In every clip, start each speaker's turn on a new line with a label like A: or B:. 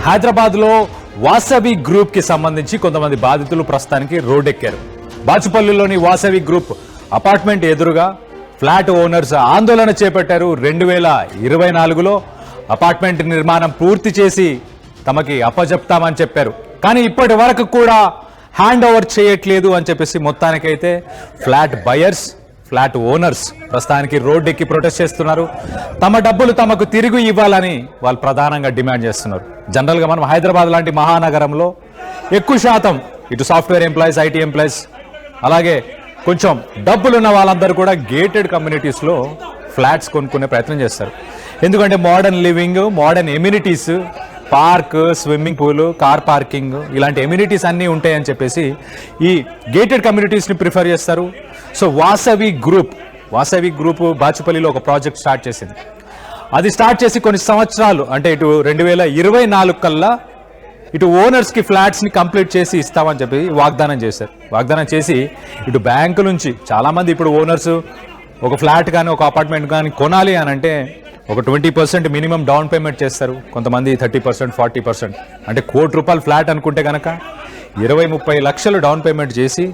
A: హైదరాబాద్లో వాసవి గ్రూప్కి సంబంధించి కొంతమంది బాధితులు ప్రస్తుతానికి రోడ్డెక్కారు. బాచుపల్లిలోని వాసవి గ్రూప్ అపార్ట్మెంట్ ఎదురుగా ఫ్లాట్ ఓనర్స్ ఆందోళన చేపట్టారు. 2024లో అపార్ట్మెంట్ నిర్మాణం పూర్తి చేసి తమకి అప్పజెప్తామని చెప్పారు. కానీ ఇప్పటి వరకు కూడా హ్యాండ్ ఓవర్ చేయట్లేదు అని చెప్పేసి మొత్తానికైతే ఫ్లాట్ బయర్స్, ఫ్లాట్ ఓనర్స్ ప్రస్తుతానికి రోడ్డెక్కి ప్రొటెస్ట్ చేస్తున్నారు. తమ డబ్బులు తమకు తిరిగి ఇవ్వాలని వాళ్ళు ప్రధానంగా డిమాండ్ చేస్తున్నారు. జనరల్గా మనం హైదరాబాద్ లాంటి మహానగరంలో ఎక్కువ శాతం ఇటు సాఫ్ట్వేర్ ఎంప్లాయీస్, ఐటీ ఎంప్లాయీస్, అలాగే కొంచెం డబ్బులున్న వాళ్ళందరూ కూడా గేటెడ్ కమ్యూనిటీస్లో ఫ్లాట్స్ కొనుక్కునే ప్రయత్నం చేస్తారు. ఎందుకంటే modern living, modern amenities, park, swimming pool, car parking ఇలాంటి ఎమ్యూనిటీస్ అన్నీ ఉంటాయని చెప్పేసి ఈ గేటెడ్ కమ్యూనిటీస్ని ప్రిఫర్ చేస్తారు. సో వాసవి గ్రూప్ బాచుపల్లిలో ఒక ప్రాజెక్ట్ స్టార్ట్ చేసింది. అది స్టార్ట్ చేసి కొన్ని సంవత్సరాలు అంటే ఇటు 2024 కల్లా ఇటు ఓనర్స్కి ఫ్లాట్స్ని కంప్లీట్ చేసి ఇస్తామని చెప్పి వాగ్దానం చేశారు. వాగ్దానం చేసి ఇటు బ్యాంకు నుంచి చాలామంది ఇప్పుడు ఓనర్స్ ఒక ఫ్లాట్ కానీ ఒక అపార్ట్మెంట్ కానీ కొనాలి అని అంటే ఒక 20% మినిమం డౌన్ పేమెంట్ చేస్తారు. కొంతమంది 30%, 40%, అంటే ₹1,00,00,000 ఫ్లాట్ అనుకుంటే కనుక 20-30 లక్షలు డౌన్ పేమెంట్ చేసి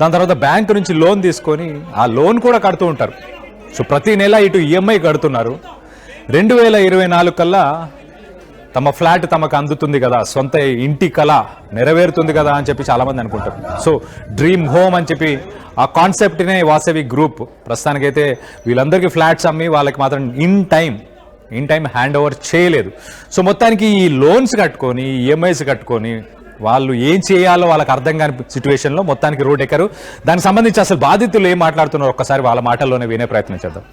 A: దాని తర్వాత బ్యాంకు నుంచి లోన్ తీసుకొని ఆ లోన్ కూడా కడుతూ ఉంటారు. సో ప్రతి నెల ఇటు ఈఎంఐ కడుతున్నారు. 2024 కల్లా తమ ఫ్లాట్ తమకు అందుతుంది కదా, సొంత ఇంటి కళ నెరవేరుతుంది కదా అని చెప్పి చాలామంది అనుకుంటారు. సో డ్రీమ్ హోమ్ అని చెప్పి ఆ కాన్సెప్ట్నే వాసవి గ్రూప్ ప్రస్తుతానికైతే వీళ్ళందరికీ ఫ్లాట్స్ అమ్మి వాళ్ళకి మాత్రం ఇన్ టైం హ్యాండ్ ఓవర్ చేయలేదు. సో మొత్తానికి ఈ లోన్స్ కట్టుకొని, ఈఎంఐస్ కట్టుకొని వాళ్ళు ఏం చేయాలో వాళ్ళకి అర్థం కాని సిచ్యువేషన్లో మొత్తానికి రోడ్ ఎక్కారు. దానికి సంబంధించి అసలు బాధితులు ఏం మాట్లాడుతున్నారో ఒక్కసారి వాళ్ళ మాటల్లోనే వినే ప్రయత్నం చేద్దాం.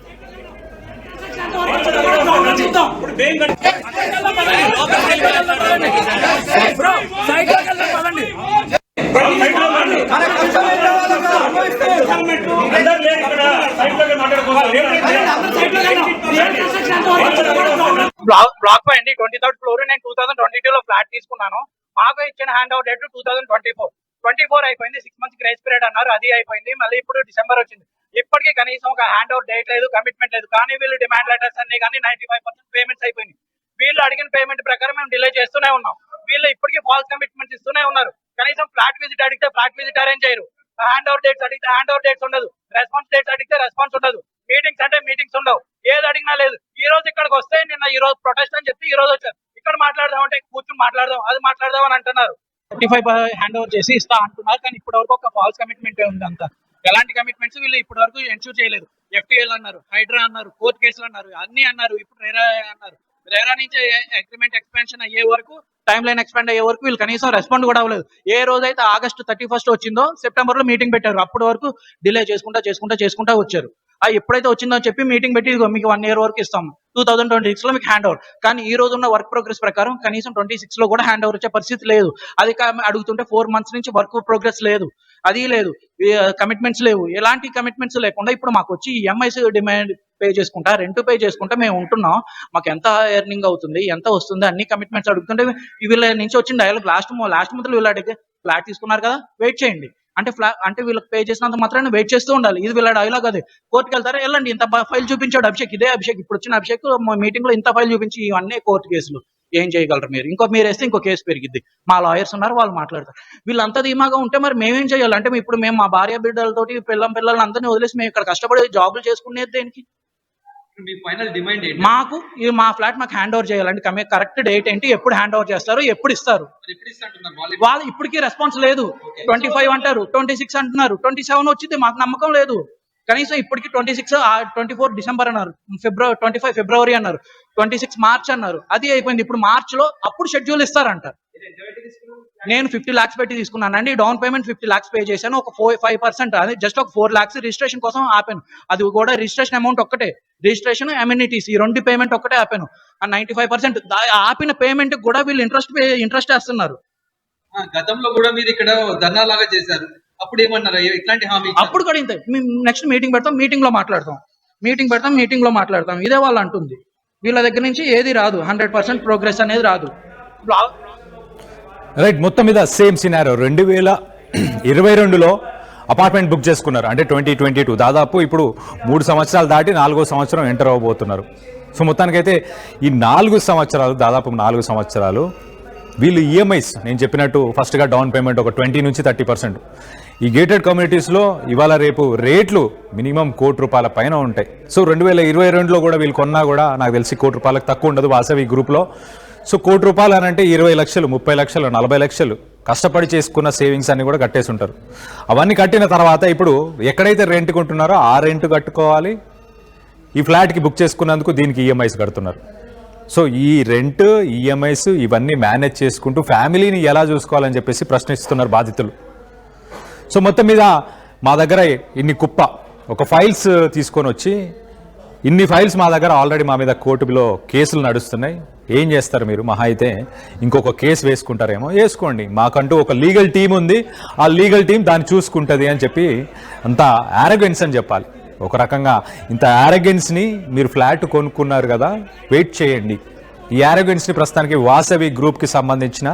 B: బ్లాక్ పోయింది 23rd ఫ్లోర్. నేను 2022లో ఫ్లాట్ తీసుకున్నాను. మాకు ఇచ్చిన హ్యాండ్ ఓవర్ డేట్ 2024 అయిపోయింది. 6 months గ్రేస్ పీరియడ్ అన్నారు, అది అయిపోయింది. మళ్ళీ ఇప్పుడు డిసెంబర్ వచ్చింది. ఇప్పటికీ కనీసం ఒక హ్యాండ్ ఓవర్ డేట్ లేదు, కమిట్మెంట్ లేదు. కానీ వీళ్ళు డిమాండ్ లెటర్స్ అన్ని కానీ 95% పేమెంట్స్ అయిపోయింది. వీళ్ళు అడిగిన పేమెంట్ ప్రకారం మేము డిలే చేస్తూనే ఉన్నాం. వీళ్ళు ఇప్పటికీ ఫాల్స్ కమిట్మెంట్స్ ఇస్తూనే ఉన్నారు. కనీసం ఫ్లాట్ విజిట్ అడిగితే ఫ్లాట్ విజిట్ అరేంజ్ చేయరు. హ్యాండ్ ఓవర్ డేట్స్ అడిగితే హ్యాండ్ ఓవర్ డేట్స్ ఉండదు. రెస్పాన్స్ డేట్స్ అడిగితే రెస్పాన్స్ ఉండదు. మీటింగ్స్ అంటే మీటింగ్స్ ఉండవు. ఏది అడిగినా లేదు. ఈ రోజు ఇక్కడికి వస్తే నిన్న ఈ రోజు ప్రొటెస్ట్ అని చెప్పి ఈ రోజు వచ్చారు. ఇక్కడ మాట్లాడదాం అంటే కూర్చొని మాట్లాడదాం, అది మాట్లాడదాం అని అంటున్నారు. 35 హ్యాండ్ ఓవర్ చేసి ఇస్తా అంటున్నారు. కానీ ఇప్పటి వరకు ఒక ఫాల్స్ కమిట్మెంట్ ఉంది. అంతా ఎలాంటి కమిట్మెంట్స్ వీళ్ళు ఇప్పటి వరకు ఎన్ష్యూర్ చేయలేదు. FTL అన్నారు, హైడ్రా అన్నారు, కోర్టు కేసులు అన్నారు, అన్ని అన్నారు. ఇప్పుడు రేరా అన్నారు. రేరా నుంచి అగ్రిమెంట్ ఎక్స్పాన్షన్ అయ్యే వరకు, టైం లైన్ ఎక్స్పాండ్ అయ్యే వరకు వీళ్ళు కనీసం రెస్పాండ్ కూడా అవ్వలేదు. ఏ రోజైతే August 31st వచ్చిందో సెప్టెంబర్ లో మీటింగ్ పెట్టారు. అప్పటి వరకు డిలే చేసుకుంటా వచ్చారు. ఎప్పుడైతే వచ్చిందో చెప్పి మీటింగ్ పెట్టి మీకు 1 year వరకు ఇస్తాం, 2026లో మీకు హ్యాండ్ ఓవర్. కానీ ఈ రోజు ఉన్న వర్క్ ప్రోగ్రెస్ ప్రకారం కనీసం 26లో కూడా హ్యాండ్ ఓవర్ వచ్చే పరిస్థితి లేదు. అది అడుగుతుంటే 4 months నుంచి వర్క్ ప్రోగ్రెస్ లేదు, అది లేదు, కమిట్మెంట్స్ లేవు. ఎలాంటి కమిట్మెంట్స్ లేకుండా ఇప్పుడు మాకు వచ్చి ఎంఐస్ డిమాండ్ పే చేసుకుంటా, రెంట్ పే చేసుకుంటా మేము ఉంటున్నాం. మాకు ఎంత ఎర్నింగ్ అవుతుంది, ఎంత వస్తుంది, అన్ని కమిట్మెంట్స్ అడుగుతుంటే వీళ్ళ నుంచి వచ్చిన డైలాగ్ లాస్ట్ మంత్ వీళ్ళు అడిగితే ఫ్లాట్ తీసుకున్నారు కదా వెయిట్ చేయండి అంటే వీళ్ళకి పే చేసినంత మాత్రాన్ని వెయిట్ చేస్తూ ఉండాలి. ఇది వీళ్ళ డైలాగ్. అదే కోర్టుకి వెళ్తారా, వెళ్ళండి, ఇంత ఫైల్ చూపించాడు అభిషేక్, ఇదే అభిషేక్, ఇప్పుడు వచ్చిన అభిషేక్ మీటింగ్ లో ఇంత ఫైల్ చూపించి ఇవన్నీ కోర్టు కేసులు. ఏం చేయగలరు మీరు? మీరు వేస్తే ఇంకో కేసు పెరిగిద్ది. మా లాయర్స్ ఉన్నారు, వాళ్ళు మాట్లాడతారు. వీళ్ళంతా ధీమాగా ఉంటే మరి మేమేం చేయాలి? అంటే ఇప్పుడు మేము మా భార్య బిడ్డలతోటి పిల్లల్ని అందరినీ వదిలేసి మేము ఇక్కడ కష్టపడి జాబులు చేసుకునేది దేనికి? మాకు మా ఫ్లాట్ మాకు హ్యాండ్ ఓవర్ చేయాలండి. కరెక్ట్ డేట్ ఏంటి, ఎప్పుడు హ్యాండ్ ఓవర్ చేస్తారు, ఎప్పుడు ఇస్తారు? వాళ్ళు ఇప్పటికీ రెస్పాన్స్ లేదు. 25 అంటారు, 26 అంటున్నారు, 27 వచ్చింది. మాకు నమ్మకం లేదు. కనీసం ఇప్పటికి 26, 24 డిసెంబర్ అన్నారు, 25 ఫిబ్రవరి అన్నారు, 26 మార్చ్ అన్నారు, అది అయిపోయింది. ఇప్పుడు మార్చ్ లో అప్పుడు షెడ్యూల్ ఇస్తారంట. నేను 50 lakhs పెట్టి తీసుకున్నానండి. డౌన్ పేమెంట్ 50 lakhs పే చేశాను. ఒక 5% అది జస్ట్ ఒక 4 lakhs రిజిస్ట్రేషన్ కోసం ఆపాను. అది కూడా రిజిస్ట్రేషన్ అమౌంట్ ఒక్కటే, రిజిస్ట్రేషన్ అమ్యూనిటీస్ ఈ 2 పేమెంట్ ఒక్కటే ఆపాను. 95% ఆపిన పేమెంట్ కూడా వీళ్ళు ఇంట్రెస్ట్ వేస్తున్నారు.
C: గతంలో కూడా మీరు ఇక్కడ ధర్నా లాగా చేశారు, అప్పుడు ఏమన్నారు? ఇట్లాంటి హామీ
B: అప్పుడు కూడా ఇంతే. నెక్స్ట్ మీటింగ్ పెడతాం, మీటింగ్ లో మాట్లాడతాం, ఇదే వాళ్ళు అంటుంది. వీళ్ళ దగ్గర నుంచి ఏది రాదు, 100% ప్రోగ్రెస్ అనేది రాదు.
A: రైట్, మొత్తం మీద సేమ్ సినారో. 2022లో అపార్ట్మెంట్ బుక్ చేసుకున్నారు, అంటే 2022. దాదాపు ఇప్పుడు 3 సంవత్సరాలు దాటి 4వ సంవత్సరం ఎంటర్ అవ్వబోతున్నారు. సో మొత్తానికైతే ఈ 4 సంవత్సరాలు, దాదాపు 4 సంవత్సరాలు వీళ్ళు ఈఎంఐస్ నేను చెప్పినట్టు ఫస్ట్గా డౌన్ పేమెంట్ ఒక 20 నుంచి 30%. ఈ గేటెడ్ కమ్యూనిటీస్లో ఇవాళ రేపు రేట్లు మినిమం ₹1,00,00,000 పైన ఉంటాయి. సో 2022లో కూడా వీళ్ళు కొన్నా కూడా నాకు తెలిసి ₹1,00,00,000 తక్కువ ఉండదు వాసవి గ్రూప్లో. సో ₹1,00,00,000 అని అంటే 20 లక్షలు, 30 లక్షలు, 40 లక్షలు కష్టపడి చేసుకున్న సేవింగ్స్ అన్ని కూడా కట్టేసి ఉంటారు. అవన్నీ కట్టిన తర్వాత ఇప్పుడు ఎక్కడైతే రెంట్ కొంటున్నారో ఆ రెంట్ కట్టుకోవాలి. ఈ ఫ్లాట్కి బుక్ చేసుకున్నందుకు దీనికి ఈఎంఐస్ కడుతున్నారు. సో ఈ రెంట్, ఈఎంఐస్ ఇవన్నీ మేనేజ్ చేసుకుంటూ ఫ్యామిలీని ఎలా చూసుకోవాలని చెప్పేసి ప్రశ్నిస్తున్నారు బాధితులు. సో మొత్తం మీద మా దగ్గర ఇన్ని ఒక ఫైల్స్ తీసుకొని వచ్చి ఇన్ని ఫైల్స్ మా దగ్గర ఆల్రెడీ మా మీద కోర్టులో కేసులు నడుస్తున్నాయి. ఏం చేస్తారు మీరు? మహా అయితే ఇంకొక కేసు వేసుకుంటారేమో, వేసుకోండి, మాకంటూ ఒక లీగల్ టీం ఉంది, ఆ లీగల్ టీం దాన్ని చూసుకుంటుంది అని చెప్పి అంత యారగెన్స్ అని చెప్పాలి. ఒక రకంగా ఇంత యారగెన్స్ని మీరు ఫ్లాట్ కొనుక్కున్నారు కదా, వెయిట్ చేయండి. ఈ యారగెన్స్ని ప్రస్తుతానికి వాసవి గ్రూప్కి సంబంధించిన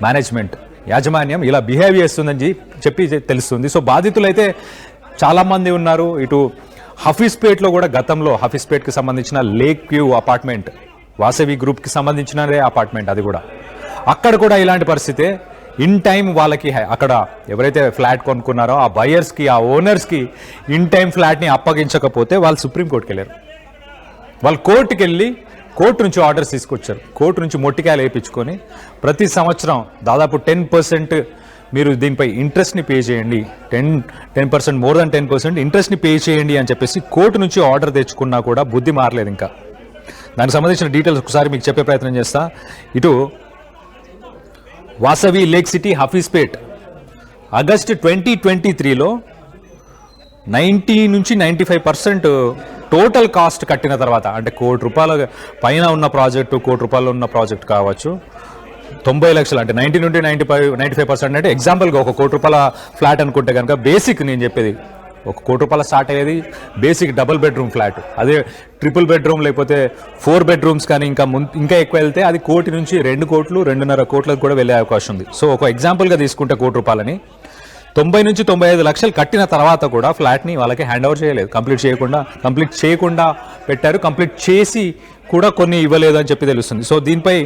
A: మేనేజ్మెంట్ యాజమాన్యం ఇలా బిహేవ్ చేస్తుందని చెప్పి తెలుస్తుంది. సో బాధితులైతే చాలామంది ఉన్నారు. ఇటు హఫీస్పేట్లో కూడా గతంలో హఫీస్పేట్కి సంబంధించిన లేక్ వ్యూ అపార్ట్మెంట్ వాసవి గ్రూప్కి సంబంధించినదే అపార్ట్మెంట్, అది కూడా అక్కడ కూడా ఇలాంటి పరిస్థితే. ఇన్ టైం వాళ్ళకి అక్కడ ఎవరైతే ఫ్లాట్ కొనుక్కున్నారో ఆ బయర్స్కి, ఆ ఓనర్స్కి ఇన్ టైం ఫ్లాట్ని అప్పగించకపోతే వాళ్ళు సుప్రీంకోర్టుకి వెళ్ళారు. వాళ్ళు కోర్టుకి వెళ్ళి కోర్టు నుంచి ఆర్డర్స్ తీసుకొచ్చారు. కోర్టు నుంచి మొట్టికాయలు వేయించుకొని ప్రతి సంవత్సరం దాదాపు 10% మీరు దీనిపై ఇంట్రెస్ట్ని పే చేయండి, 10% మోర్ దాన్ 10% ఇంట్రెస్ట్ని పే చేయండి అని చెప్పేసి కోర్టు నుంచి ఆర్డర్ తెచ్చుకున్నా కూడా బుద్ధి మారలేదు. ఇంకా దానికి సంబంధించిన డీటెయిల్స్ ఒకసారి మీకు చెప్పే ప్రయత్నం చేస్తా. ఇటు Vasavi lake city Hafeezpet August 2023లో 90 నుంచి 95% టోటల్ కాస్ట్ కట్టిన తర్వాత, అంటే ₹1,00,00,000 పైన ఉన్న ప్రాజెక్టు, ₹1,00,00,000 ఉన్న ప్రాజెక్ట్ కావచ్చు, 90 లక్షలు అంటే 90 నుండి 95% అంటే ఎగ్జాంపుల్గా ఒక ₹1,00,00,000 ఫ్లాట్ అనుకుంటే కనుక బేసిక్ నేను చెప్పేది ఒక ₹1,00,00,000 స్టార్ట్ అయ్యేది బేసిక్ డబుల్ బెడ్రూమ్ ఫ్లాట్. అదే ట్రిపుల్ బెడ్రూమ్ లేకపోతే 4 బెడ్రూమ్స్ కానీ ఇంకా ఎక్కువ వెళ్తే అది 1 కోటి నుంచి 2 కోట్లు, 2.5 కోట్లకు కూడా వెళ్ళే అవకాశం ఉంది. సో ఒక ఎగ్జాంపుల్గా తీసుకుంటే ₹1,00,00,000 90 నుంచి 95 లక్షలు కట్టిన తర్వాత కూడా ఫ్లాట్ని వాళ్ళకి హ్యాండ్ ఓవర్ చేయలేదు. కంప్లీట్ చేయకుండా పెట్టారు. కంప్లీట్ చేసి కూడా కొన్ని ఇవ్వలేదు అని చెప్పి తెలుస్తుంది. సో దీనిపై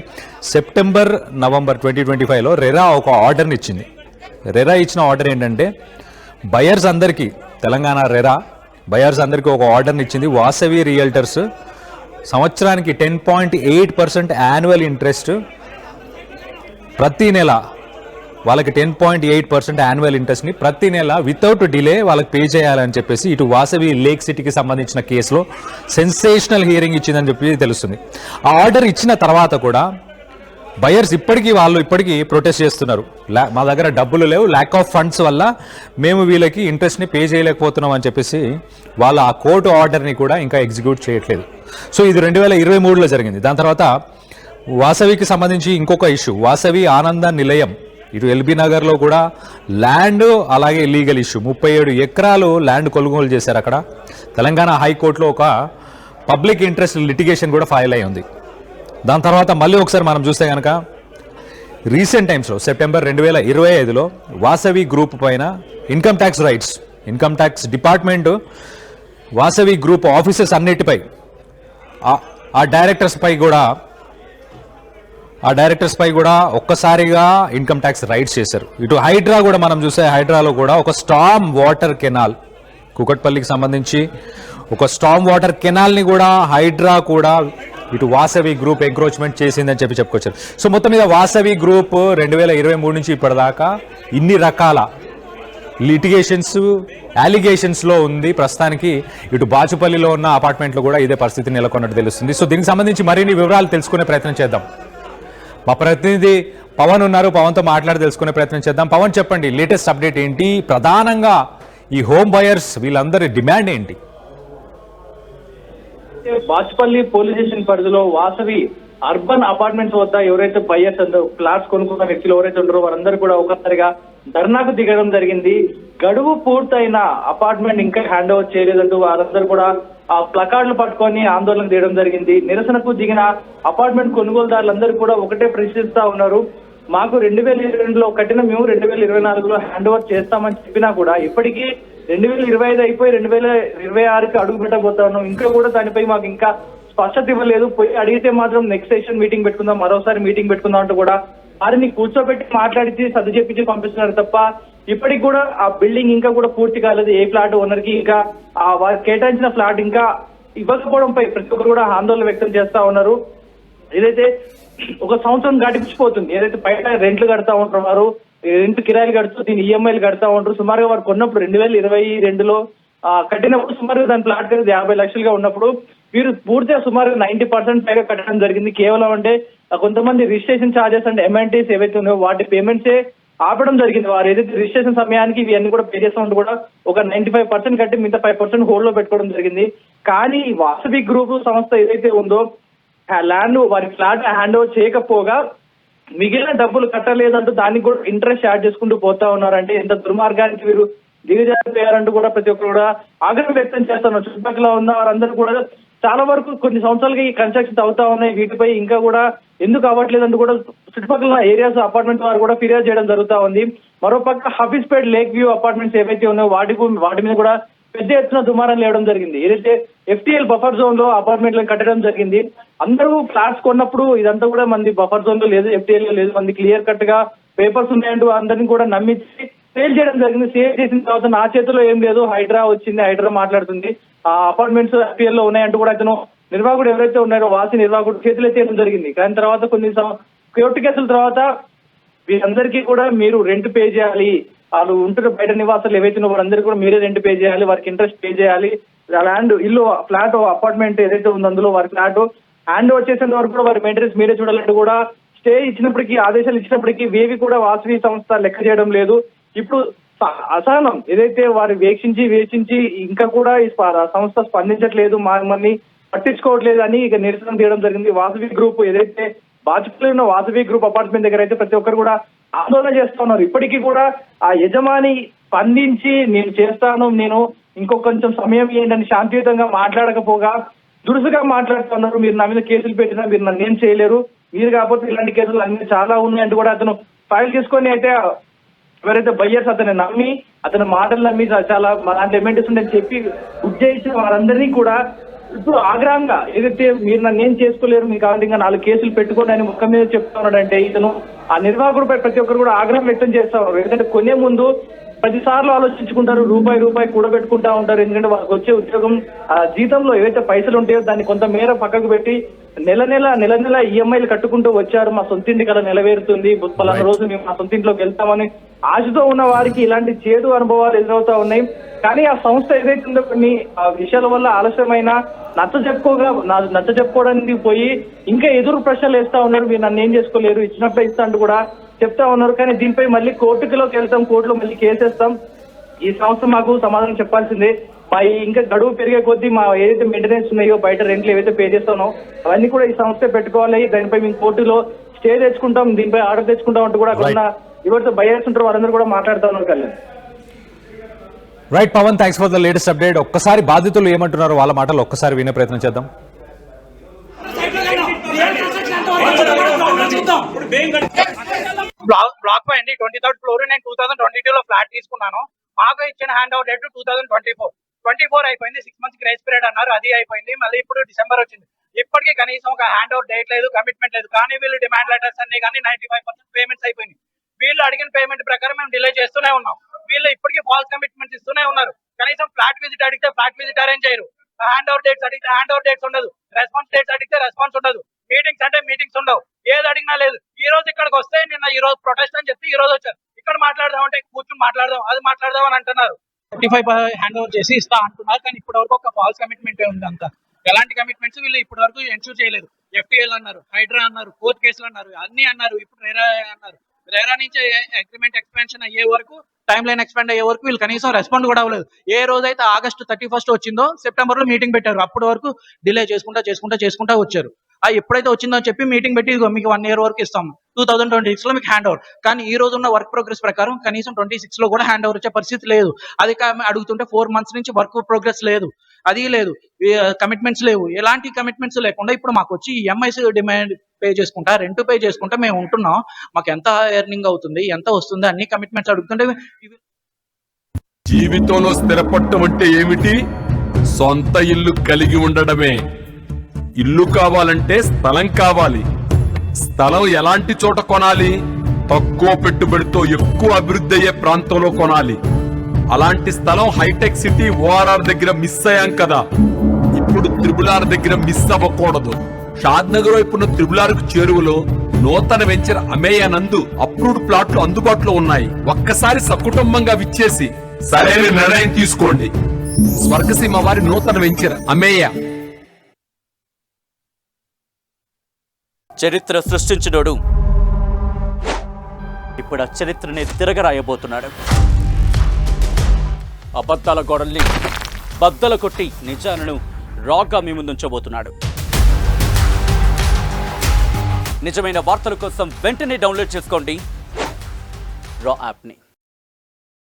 A: సెప్టెంబర్, నవంబర్ 2025లో రెరా ఒక ఆర్డర్ని ఇచ్చింది. రెరా ఇచ్చిన ఆర్డర్ ఏంటంటే బయర్స్ అందరికీ, తెలంగాణ రెరా బయర్స్ అందరికీ ఒక ఆర్డర్ని ఇచ్చింది. వాసవి రియల్టర్స్ సంవత్సరానికి 10.8% యాన్యువల్ ఇంట్రెస్ట్ ప్రతి నెల, వాళ్ళకి 10.8% యాన్యువల్ ఇంట్రెస్ట్ని ప్రతి నెల వితౌట్ డిలే వాళ్ళకి పే చేయాలని చెప్పేసి ఇటు వాసవి లేక్ సిటీకి సంబంధించిన కేసులో సెన్సేషనల్ హియరింగ్ ఇచ్చిందని చెప్పి తెలుస్తుంది. ఆ ఆర్డర్ ఇచ్చిన తర్వాత కూడా బయర్స్ ఇప్పటికీ ప్రొటెస్ట్ చేస్తున్నారు. మా దగ్గర డబ్బులు లేవు, ల్యాక్ ఆఫ్ ఫండ్స్ వల్ల మేము వీళ్ళకి ఇంట్రెస్ట్ని పే చేయలేకపోతున్నాం అని చెప్పేసి వాళ్ళ ఆ కోర్టు ఆర్డర్ని కూడా ఇంకా ఎగ్జిక్యూట్ చేయట్లేదు. సో ఇది 2023లో జరిగింది. దాని తర్వాత వాసవికి సంబంధించి ఇంకొక ఇష్యూ, వాసవి ఆనంద నిలయం ఇటు ఎల్బీ నగర్లో కూడా ల్యాండ్ అలాగే లీగల్ ఇష్యూ, 37 ఎకరాలు ల్యాండ్ కొనుగోలు చేశారు. అక్కడ తెలంగాణ హైకోర్టులో ఒక పబ్లిక్ ఇంట్రెస్ట్ లిటిగేషన్ కూడా ఫైల్ అయి ఉంది. దాని తర్వాత మళ్ళీ ఒకసారి మనం చూస్తే కనుక రీసెంట్ టైమ్స్లో సెప్టెంబర్ 2025లో వాసవి గ్రూప్ పైన income tax department Vasavi group offices అన్నిటిపై ఆ డైరెక్టర్స్ పై కూడా ఒక్కసారిగా ఇన్కమ్ ట్యాక్స్ రైడ్స్ చేశారు. ఇటు హైడ్రా కూడా మనం చూస్తే హైడ్రాలో కూడా ఒక స్టామ్ వాటర్ కెనాల్, కూకట్పల్లికి సంబంధించి ఒక స్టామ్ వాటర్ కెనాల్ని కూడా హైడ్రా కూడా ఇటు వాసవి గ్రూప్ ఎంక్రోచ్మెంట్ చేసిందని చెప్పుకొచ్చారు. సో మొత్తం మీద వాసవి గ్రూప్ 2023 నుంచి ఇప్పటిదాకా ఇన్ని రకాల అలిగేషన్స్లో ఉంది. ప్రస్తుతానికి ఇటు బాచుపల్లిలో ఉన్న అపార్ట్మెంట్లో కూడా ఇదే పరిస్థితి నెలకొన్నట్టు తెలుస్తుంది. సో దీనికి సంబంధించి మరిన్ని వివరాలు తెలుసుకునే ప్రయత్నం చేద్దాం. మా ప్రతినిధి పవన్ ఉన్నారు, పవన్తో మాట్లాడి తెలుసుకునే ప్రయత్నం చేద్దాం. పవన్, చెప్పండి, లేటెస్ట్ అప్డేట్ ఏంటి? ప్రధానంగా ఈ హోమ్ బయర్స్ వీళ్ళందరి డిమాండ్ ఏంటి?
D: బాచుపల్లి పోలీస్ స్టేషన్ పరిధిలో వాసవి అర్బన్ అపార్ట్మెంట్స్ వద్ద ఎవరైతే బయర్స్ ఫ్లాట్స్ కొనుక్కున్న వ్యక్తులు ఎవరైతే ఉన్నారో వారందరూ కూడా ఒకసారిగా ధర్నాకు దిగడం జరిగింది. గడువు పూర్తయిన అపార్ట్మెంట్ ఇంకా హ్యాండ్ ఓవర్ చేయలేదంటూ వారందరూ కూడా ఆ ప్లకార్డులు పట్టుకొని ఆందోళన చేయడం జరిగింది. నిరసనకు దిగిన అపార్ట్మెంట్ కొనుగోలుదారులందరూ కూడా ఒకటే ప్రశ్నిస్తా ఉన్నారు, మాకు 2022లో కట్టిన మేము 2024లో హ్యాండ్ ఓవర్ చేస్తామని చెప్పినా కూడా ఇప్పటికీ 2025 అయిపోయి 2026కి అడుగు పెట్టబోతా ఉన్నాం. ఇంకా కూడా దానిపై మాకు ఇంకా స్పష్టత ఇవ్వలేదు. పోయి అడిగితే మాత్రం నెక్స్ట్ సెషన్ మీటింగ్ పెట్టుకుందాం, మరోసారి మీటింగ్ పెట్టుకుందాం అంటూ కూడా వారిని కూర్చోబెట్టి మాట్లాడించి సర్దు చెప్పించి పంపిస్తున్నారు తప్ప ఇప్పటికి కూడా ఆ బిల్డింగ్ ఇంకా కూడా పూర్తి కాలేదు. ఏ ఫ్లాట్ ఓనర్ కి ఇంకా వారు కేటాయించిన ఫ్లాట్ ఇంకా ఇవ్వకపోవడంపై ప్రతి ఒక్కరు కూడా ఆందోళన వ్యక్తం చేస్తా ఉన్నారు. ఏదైతే ఒక సంవత్సరం గడిచిపోతుంది, ఏదైతే బయట రెంట్లు కడతా ఉంటారు, వారు రెంట్ కిరాయిలు కడుతూ దీని ఈఎంఐలు కడతా ఉంటారు. సుమారుగా వారు కొన్నప్పుడు 2022లో కట్టినప్పుడు సుమారుగా దాని ప్లాట్ ఖరీదు 50 లక్షలుగా ఉన్నప్పుడు వీరు పూర్తిగా సుమారుగా 90% పైగా కట్టడం జరిగింది. కేవలం అంటే కొంతమంది రిజిస్ట్రేషన్ ఛార్జెస్ అంటే ఎమ్ఎన్టీస్ ఏవైతే ఉన్నాయో వాటి పేమెంట్సే ఆపడం జరిగింది. వారు ఏదైతే రిజిస్ట్రేషన్ సమయానికి ఇవన్నీ కూడా పే చేస్తామంటూ కూడా ఒక 95% కట్టి మిగతా 5% హోల్డ్ లో పెట్టుకోవడం జరిగింది. కానీ ఈ వాసవి గ్రూప్ సంస్థ ఏదైతే ఉందో ఆ ల్యాండ్ వారి ఫ్లాట్ హ్యాండ్ ఓవర్ చేయకపోగా మిగిలిన డబ్బులు కట్టలేదంటూ దానికి కూడా ఇంట్రెస్ట్ యాడ్ చేసుకుంటూ పోతా ఉన్నారంటే ఎంత దుర్మార్గానికి వీరు దిగజారిపోయారంటూ కూడా ప్రతి ఒక్కరు కూడా ఆగ్రహం వ్యక్తం చేస్తున్నారు. చుట్టుపక్కల ఉన్న వారందరూ కూడా చాలా వరకు కొన్ని సంవత్సరాలుగా ఈ కన్స్ట్రక్షన్స్ అవుతా ఉన్నాయి, వీటిపై ఇంకా కూడా ఎందుకు అవ్వట్లేదంటూ కూడా చుట్టుపక్కల ఏరియాస్ అపార్ట్మెంట్ వారు కూడా ఫిర్యాదు చేయడం జరుగుతా ఉంది. మరోపక్క హఫీజ్పేట్ లేక్ వ్యూ అపార్ట్మెంట్స్ ఏవైతే ఉన్నాయో వాటి మీద కూడా పెద్ద ఎత్తున దుమారం లేవడం జరిగింది. ఏదైతే FTL బఫర్ జోన్ లో అపార్ట్మెంట్లను కట్టడం జరిగింది. అందరూ ఫ్లాట్స్ కొన్నప్పుడు ఇదంతా కూడా మంది బఫర్ జోన్ లో లేదు, FTL లో లేదు, మంది క్లియర్ కట్ గా పేపర్స్ ఉన్నాయంటూ అందరినీ కూడా నమ్మించి సేల్ చేయడం జరిగింది. సేల్ చేసిన తర్వాత నా చేతిలో ఏం లేదు, హైడ్రా వచ్చింది, హైడ్రా మాట్లాడుతుంది, ఆ అపార్ట్మెంట్స్ FTL లో ఉన్నాయంటూ కూడా అతను నిర్వాహకుడు ఎవరైతే ఉన్నారో వాసి నిర్వాహకుడు చేతులు ఎత్తేయడం జరిగింది. కానీ తర్వాత కొన్ని కోర్టు కేసుల తర్వాత వీరందరికీ కూడా మీరు రెంట్ పే చేయాలి, వాళ్ళు ఉంటున్న బయట నివాసాలు ఏవైతే వారందరికీ కూడా మీరే రెంట్ పే చేయాలి, వారికి ఇంట్రెస్ట్ పే చేయాలి, ల్యాండ్ ఇల్లు ఫ్లాట్ అపార్ట్మెంట్ ఏదైతే ఉందో అందులో వారి ఫ్లాట్ హ్యాండ్ ఓవర్ చేసేంత వరకు కూడా వారి మెయింటెనెన్స్ మీరే చూడాలంటూ కూడా స్టే ఇచ్చినప్పటికీ ఆదేశాలు ఇచ్చినప్పటికీ వేవి కూడా వాసవి సంస్థ లెక్క చేయడం లేదు. ఇప్పుడు అసహనం ఏదైతే వారు వేక్షించి ఇంకా కూడా ఈ సంస్థ స్పందించట్లేదు, మమ్మల్ని పట్టించుకోవట్లేదు అని ఇక నిరసన తీయడం జరిగింది. వాసవి గ్రూప్ ఏదైతే బాచుపల్లి ఉన్న వాసవి గ్రూప్ అపార్ట్మెంట్ దగ్గర అయితే ప్రతి ఒక్కరు కూడా ఆందోళన చేస్తా ఉన్నారు. ఇప్పటికీ కూడా ఆ యజమాని స్పందించి నేను చేస్తాను, నేను ఇంకో కొంచెం సమయం ఏంటని శాంతియుతంగా మాట్లాడకపోగా దురుసుగా మాట్లాడుతున్నారు. మీరు నా మీద కేసులు పెట్టినా మీరు నన్ను ఏం చేయలేరు, మీరు కాకపోతే ఇలాంటి కేసులు అన్ని చాలా ఉన్నాయంటూ కూడా అతను ఫైల్ చేసుకొని అయితే ఎవరైతే బయ్యర్స్ అతన్ని నమ్మి అతని మాటలు నమ్మి చాలా అలాంటి ఎమెంటీస్ ఉండని చెప్పి ఉజ్జయించిన వారందరినీ కూడా ఇప్పుడు ఆగ్రహంగా ఏదైతే మీరు నన్ను ఏం చేసుకోలేరు, మీకు కావాలంటే ఇంకా 4 కేసులు పెట్టుకోండి అని ముఖం మీద చెప్తా ఉన్నాడంటే ఇతను ఆ నిర్వాహకుడిపై ప్రతి ఒక్కరు కూడా ఆగ్రహం వ్యక్తం చేస్తా ఉన్నారు. ఎందుకంటే కొనే ముందు 10 సార్లు ఆలోచించుకుంటారు, రూపాయి కూడబెట్టుకుంటా ఉంటారు. ఎందుకంటే వాళ్ళకి వచ్చే ఉద్యోగం జీతంలో ఏవైతే పైసలు ఉంటాయో దాన్ని కొంత మేర పక్కకు పెట్టి నెల నెల ఈఎంఐలు కట్టుకుంటూ వచ్చారు. మా సొంతింటి కల నెలవేరుతుంది, పలానా రోజు మేము మా సొంతింట్లోకి వెళ్తామని ఆశతో ఉన్న వారికి ఇలాంటి చేదు అనుభవాలు ఎదురవుతా ఉన్నాయి. కానీ ఆ సంస్థ ఏదైతే ఉందో కొన్ని విషయాల వల్ల ఆలస్యమైన నచ్చ చెప్పుకోవడానికి పోయి ఇంకా ఎదురు ప్రశ్నలు వేస్తా ఉన్నారు. మీరు నన్ను ఏం చేసుకోలేరు, ఇచ్చినప్పుడు ఇస్తా అంటూ కూడా చెప్తా ఉన్నారు. కానీ దీనిపై మళ్ళీ కోర్టులోకి వెళ్తాం, కోర్టులో మళ్ళీ కేసేస్తాం, ఈ సంస్థ మాకు సమాధానం చెప్పాల్సిందే. ఇంకా గడువు పెరిగే కొద్దీ మా ఏదైతే మెయింటెనెన్స్ ఉన్నాయో బయట రెంట్లు ఏవైతే పే చేస్తానో అవన్నీ కూడా ఈ సంస్థ పెట్టుకోవాలి, దానిపై మేము కోర్టులో స్టే తెచ్చుకుంటాం, దీనిపై ఆర్డర్ తెచ్చుకుంటాం అంటూ కూడా అక్కడ ఎవరితో బయర్స్ ఉంటారో వారందరూ కూడా మాట్లాడుతూ ఉన్నారు. Kalyan.
A: Right Pawan, thanks for the latest update. ఒక్కసారి బాధితులు ఏమంటున్నారో వాళ్ళ మాటలు ఒక్కసారి వినే ప్రయత్నం చేద్దాం.
B: బ్లాక్ పై అండి 23rd ఫ్లోర్. నేను 2022లో ఫ్లాట్ తీసుకున్నాను. మాకు ఇచ్చిన హ్యాండ్ ఓవర్ డేట్ 2024 అయిపోయింది. 6 months గ్రేస్ పీరియడ్ అన్నారు, అది అయిపోయింది. మళ్ళీ ఇప్పుడు డిసెంబర్ వచ్చింది, ఇప్పటికీ కనీసం ఒక హ్యాండ్ ఓవర్ డేట్ లేదు, కమిట్మెంట్ లేదు. కానీ వీళ్ళు డిమాండ్ లెటర్స్ అన్ని కానీ 95% పేమెంట్స్ అయిపోయింది. వీళ్ళు అడిగిన పేమెంట్ ప్రకారం మేము డిలే చేస్తూనే ఉన్నాం. వీళ్ళు ఇప్పటికీ ఫాల్స్ కమిట్మెంట్స్ ఇస్తూనే ఉన్నారు. కనీసం ఫ్లాట్ విజిట్ అడిగితే ఫ్లాట్ విజిట్ అరేంజ్ చేయరు, హ్యాండ్ ఓవర్ డేట్స్ అడిగితే హ్యాండ్ ఓవర్ డేట్స్ ఉండదు, రెస్పాన్స్ డేట్స్ అడిగితే రెస్పాన్స్ ఉండదు, మీటింగ్స్ అంటే మీటింగ్స్ ఉండవు, ఏది అడిగినా లేదు. ఈ రోజు ఇక్కడికి వస్తే నిన్న ఈ రోజు ప్రొటెస్ట్ అని చెప్పి ఈ రోజు వచ్చారు. ఇక్కడ మాట్లాడదాం అంటే కూర్చొని మాట్లాడదాం, అది మాట్లాడదాం అని అంటున్నారు. 35 హ్యాండ్ ఓవర్ చేసి ఇస్తా అంటున్నారు. కానీ ఇప్పటి వరకు ఒక ఫాల్స్ కమిట్మెంట్ ఉంది. అంతా ఎలాంటి కమిట్మెంట్స్ వీళ్ళు ఇప్పటి వరకు ఎన్షూర్ చేయలేదు. FTL అన్నారు, హైడ్రా అన్నారు, కోర్టు కేసులు అన్నారు, అన్ని అన్నారు, ఇప్పుడు రేరా అన్నారు. రేరా నుంచి అగ్రిమెంట్ ఎక్స్పాన్షన్ అయ్యే వరకు, టైం లైన్ ఎక్స్పాండ్ అయ్యే వరకు వీళ్ళు కనీసం రెస్పాండ్ కూడా అవ్వలేదు. ఏ రోజైతే August 31st వచ్చిందో సెప్టెంబర్ లో మీటింగ్ పెట్టారు. అప్పటి వరకు డిలే చేసుకుంటా వచ్చారు. ఎప్పుడైతే వచ్చిందో చెప్పి మీటింగ్ పెట్టి మీకు 1 year వరకు ఇస్తాం, 2026 లో మీకు హ్యాండ్ ఓవర్. కానీ ఈ రోజు ఉన్న వర్క్ ప్రోగ్రెస్ ప్రకారం కనీసం 26 లో కూడా హ్యాండ్ ఓవర్ వచ్చే పరిస్థితి లేదు. అది అడుగుతుంటే 4 months నుంచి వర్క్ ప్రోగ్రెస్ లేదు, అది లేదు, కమిట్మెంట్స్ లేవు. ఎలాంటి కమిట్మెంట్స్ లేకుండా ఇప్పుడు మాకు వచ్చి EMIs డిమాండ్ పే చేసుకుంటా, రెంట్ పే చేసుకుంటా మేము ఉంటున్నాం, మాకు ఎంత ఎర్నింగ్ అవుతుంది, ఎంత వస్తుంది, అన్ని కమిట్మెంట్స్ అడుగుతుంటే.
E: జీవితంలో స్థిరపడటం అంటే ఏమిటి? సొంత ఇల్లు కలిగి ఉండడమే. ఇల్లు కావాలంటే స్థలం కావాలి, స్థలం ఎలాంటి చోట కొనాలి? తక్కువ పెట్టుబడితో ఎక్కువ అభివృద్ధి అయ్యే ప్రాంతంలో కొనాలి. అలాంటి స్థలం హైటెక్ సిటీ ఓఆర్ఆర్ దగ్గర మిస్ అయ్యాం కదా, ఇప్పుడు త్రిబులార్ దగ్గర మిస్ అవ్వకూడదు. షాద్ నగర్ వైపున్న త్రిబులార్కు చేరువలో నూతన వెంచర్ అమేయ నందు అప్రూవ్డ్ ప్లాట్లు అందుబాటులో ఉన్నాయి. ఒక్కసారి సకుటుంబంగా విచ్చేసి సరైన నిర్ణయం తీసుకోండి. స్వర్గసీమ వారి నూతన వెంచర్ అమేయ.
F: చరిత్ర సృష్టించినోడు ఇప్పుడు ఆ చరిత్రని తిరగరాయబోతున్నాడు. అబద్ధాల గోడల్ని బద్దలు కొట్టి నిజాలను రాగా మీ ముందుంచబోతున్నాడు. నిజమైన వార్తల కోసం వెంటనే డౌన్లోడ్ చేసుకోండి రా యాప్ని.